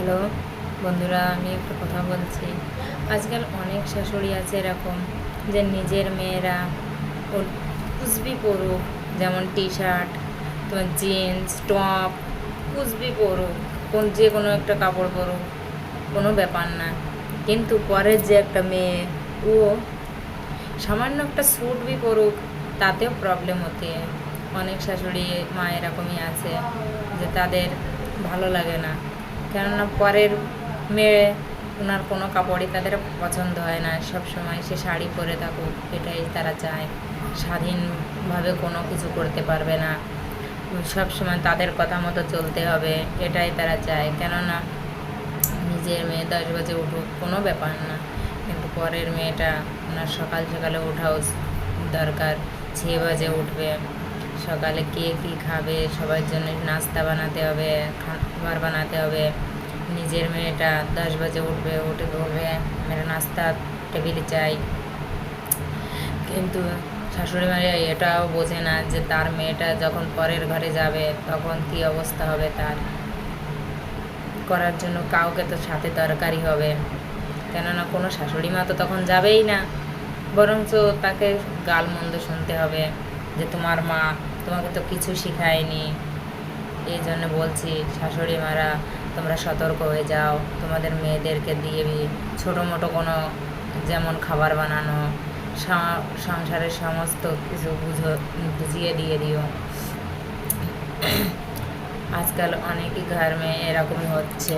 Hello বন্ধুরা, আমি একটা কথা বলছি। আজকাল অনেক শাশুড়ি আছে এরকম যে নিজের মেয়েরা ওর কুচবি পরুক, যেমন টি শার্ট, তোমার জিন্স টপ, কুচবি পরুক, যে কোনো একটা কাপড় পরুক, কোনো ব্যাপার না। কিন্তু পরের যে একটা মেয়ে, ও সামান্য একটা স্যুট বি পরুক, তাতেও প্রবলেম হতে। অনেক শাশুড়ি মা এরকমই আছে যে তাদের ভালো লাগে না, কেননা পরের মেয়ে ওনার কোনো কাপড়ই তাদের পছন্দ হয় না। সব সময় সে শাড়ি পরে থাকুক, এটাই তারা চায়। স্বাধীনভাবে কোনো কিছু করতে পারবে না, সব সময় তাদের কথা মতো চলতে হবে, এটাই তারা চায়। কেননা নিজের মেয়ে 10 বাজে উঠুক, কোনো ব্যাপার না, কিন্তু পরের মেয়েটা ওনার সকাল সকালে ওঠাও দরকার। 6 বাজে উঠবে, সকালে কে কী খাবে, সবার জন্য নাস্তা বানাতে হবে, খাবার বানাতে হবে। নিজের মেয়েটা 10 বাজে উঠবে, উঠে বলবে মেয়েরা নাস্তা টেবিলে চাই। কিন্তু শাশুড়ি মায়েরা এটাও বোঝে না যে তার মেয়েটা যখন পরের ঘরে যাবে তখন কী অবস্থা হবে। তার করার জন্য কাউকে তো সাথে দরকারই হবে, কেননা কোনো শাশুড়ি মা তো তখন যাবেই না, বরঞ্চ তাকে গালমন্দ শুনতে হবে যে তোমার মা তোমাকে তো কিছু শেখায়নি। এই জন্য বলছি, শাশুড়ি মারা তোমরা সতর্ক হয়ে যাও। তোমাদের মেয়েদেরকে দিয়ে ছোটো মোটো কোনো, যেমন খাবার বানানো, সংসারের সমস্ত কিছু বুঝিয়ে দিয়ে দিও। আজকাল অনেকই ঘর মেয়ে এরকমই হচ্ছে।